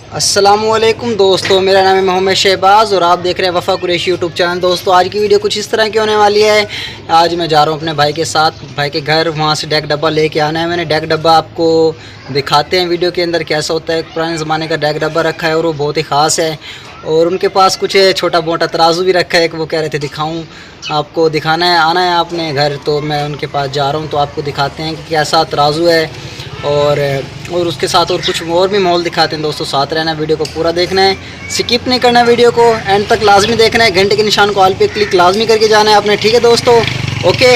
अस्सलामुअलैकुम दोस्तों, मेरा नाम है मोहम्मद शहबाज और आप देख रहे हैं वफ़ा कुरैशी यूट्यूब चैनल। दोस्तों आज की वीडियो कुछ इस तरह की होने वाली है। आज मैं जा रहा हूँ अपने भाई के साथ, भाई के घर, वहाँ से डेक डब्बा लेके आना है। मैंने डेक डब्बा आपको दिखाते हैं वीडियो के अंदर कैसा होता है। पुराने ज़माने का डेक डब्बा रखा है और वो बहुत ही ख़ास है। और उनके पास कुछ छोटा मोटा तराजू भी रखा है, वो कह रहे थे दिखाऊँ आपको, दिखाना है, आना है आपने घर। तो मैं उनके पास जा रहा हूँ, तो आपको दिखाते हैं कि कैसा तराजू है और उसके साथ और कुछ और भी माहौल दिखाते हैं। दोस्तों साथ रहना, वीडियो को पूरा देखना है, स्किप नहीं करना, वीडियो को एंड तक लाजमी देखना है। घंटे के निशान को ऑल पे क्लिक लाजमी करके जाना है आपने, ठीक है दोस्तों, ओके।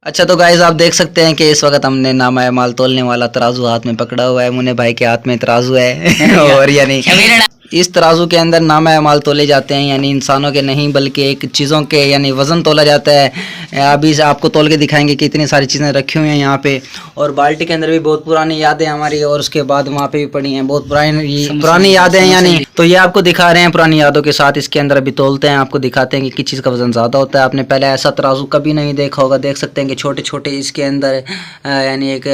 अच्छा तो गाइज़ आप देख सकते हैं कि इस वक्त हमने नामा माल तोलने वाला तराजू हाथ में पकड़ा हुआ है। मुन्ने भाई के हाथ में तराजू है और यानी इस तराजू के अंदर नामा माल तोले जाते हैं, यानी इंसानों के नहीं बल्कि एक चीज़ों के यानी वज़न तोला जाता है। अभी आपको तोल के दिखाएंगे कि इतनी सारी चीज़ें रखी हुई हैं यहाँ पे। और बाल्टी के अंदर भी बहुत पुरानी यादें हमारी, और उसके बाद वहाँ पे भी पड़ी हैं बहुत पुरानी यादें हैं यानी। तो ये आपको दिखा रहे हैं पुरानी यादों के साथ। इसके अंदर अभी तोलते हैं, आपको दिखाते हैं कि किस चीज़ का वज़न ज़्यादा होता है। आपने पहले ऐसा तराजू कभी नहीं देखा होगा। देख सकते हैं कि छोटे छोटे इसके अंदर यानी एक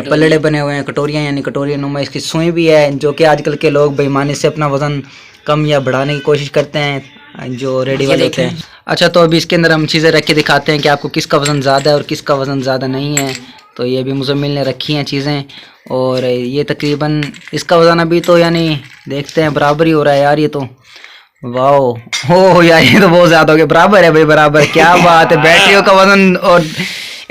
पलड़े बने हुए हैं, कटोरियाँ, यानी कटोरी नुमा इसकी सुई भी है, जो कि आजकल के लोग बेईमानी से अपना वज़न कम या बढ़ाने की कोशिश करते हैं, जो रेडी वाले होते हैं। अच्छा तो अभी इसके अंदर हम चीज़ें रख के दिखाते हैं कि आपको किसका वज़न ज़्यादा है और किसका वज़न ज़्यादा नहीं है। तो ये भी मुज़म्मिल ने रखी हैं चीज़ें, और ये तकरीबन इसका वज़न अभी तो यानी देखते हैं बराबर ही हो रहा है यार। ये तो वाह हो यार, ये तो बहुत ज़्यादा हो गया। बराबर है भाई, बराबर, क्या बात है। बैटरियों का वज़न, और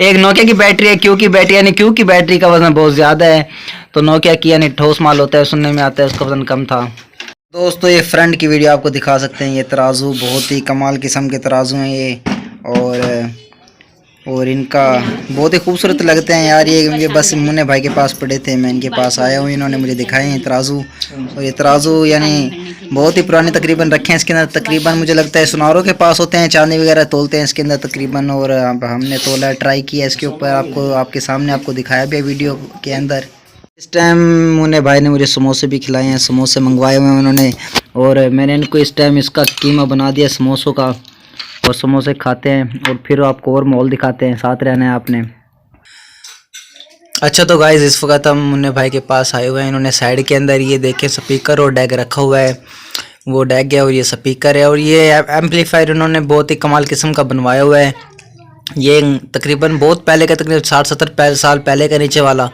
एक नोकिया की बैटरी है, क्यू की बैटरी, यानी क्यू की बैटरी का वज़न बहुत ज़्यादा है। तो नोकिया की यानी ठोस माल होता है, सुनने में आता है, उसका वज़न कम था। दोस्तों ये फ्रंट की वीडियो आपको दिखा सकते हैं। ये तराजू बहुत ही कमाल किस्म के तराजू हैं ये, और इनका बहुत ही खूबसूरत लगते हैं यार। ये बस मुन्ने भाई के पास पड़े थे, मैं इनके पास आया हूँ, इन्होंने मुझे दिखाए हैं तराजू। और ये तराजू यानी बहुत ही पुराने तकरीबन रखे हैं। इसके अंदर तकरीबन मुझे लगता है सुनारों के पास होते हैं, चांदी वगैरह तोलते हैं इसके अंदर तकरीबन। और हमने तोला, ट्राई किया इसके ऊपर, आपको आपके सामने आपको दिखाया भी है वीडियो के अंदर। इस टाइम मुन्ने भाई ने मुझे समोसे भी खिलाए हैं, समोसे मंगवाए हुए हैं उन्होंने, और मैंने इनको इस टाइम इसका कीमा बना दिया समोसों का। और समोसे खाते हैं और फिर आपको और मॉल दिखाते हैं, साथ रहना है आपने। अच्छा तो गाइज़ इस वक्त हम मुन्ने भाई के पास आए हुए हैं। इन्होंने साइड के अंदर ये देखें स्पीकर और डैग रखा हुआ है, वो डैग है और ये स्पीकर है, और ये एम्पलीफायर उन्होंने बहुत ही कमाल किस्म का बनवाया हुआ है। ये तकरीबन बहुत पहले का, तकरीबन 60-70 साल पहले का नीचे वाला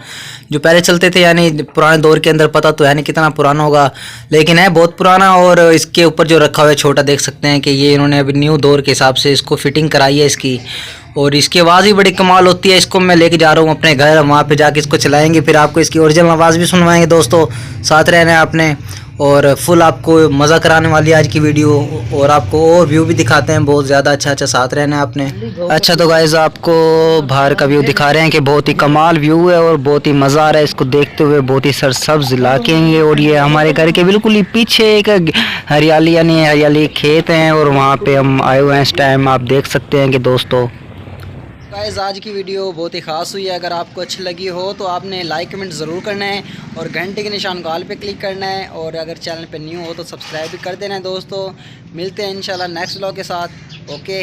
जो पहले चलते थे, यानी पुराने दौर के अंदर। पता तो है नहीं कितना पुराना होगा, लेकिन है बहुत पुराना। और इसके ऊपर जो रखा हुआ है छोटा, देख सकते हैं कि ये इन्होंने अभी न्यू दौर के हिसाब से इसको फिटिंग कराई है इसकी। और इसकी आवाज़ भी बड़ी कमाल होती है। इसको मैं लेके जा रहा हूँ अपने घर, वहाँ पे जाके इसको चलाएंगे, फिर आपको इसकी ओरिजिनल आवाज़ भी सुनवाएंगे। दोस्तों साथ रहना है आपने, और फुल आपको मज़ा कराने वाली है आज की वीडियो, और आपको और व्यू भी दिखाते हैं बहुत ज़्यादा अच्छा। साथ रहना है आपने। अच्छा तो गाइज़ आपको बाहर का व्यू दिखा रहे हैं कि बहुत ही कमाल व्यू है और बहुत ही मज़ा आ रहा है इसको देखते हुए। बहुत ही सरसब्ज इलाके हैं, और ये हमारे घर के बिल्कुल ही पीछे एक हरियाली, यानी हरियाली खेत हैं, और वहाँ पे हम आए हुए हैं इस टाइम। आप देख सकते हैं कि दोस्तों गाइस आज की वीडियो बहुत ही ख़ास हुई है। अगर आपको अच्छी लगी हो तो आपने लाइक कमेंट ज़रूर करना है, और घंटे के निशान को ऑल पे क्लिक करना है, और अगर चैनल पे न्यू हो तो सब्सक्राइब भी कर देना है। दोस्तों मिलते हैं इंशाल्लाह नेक्स्ट व्लॉग के साथ, ओके।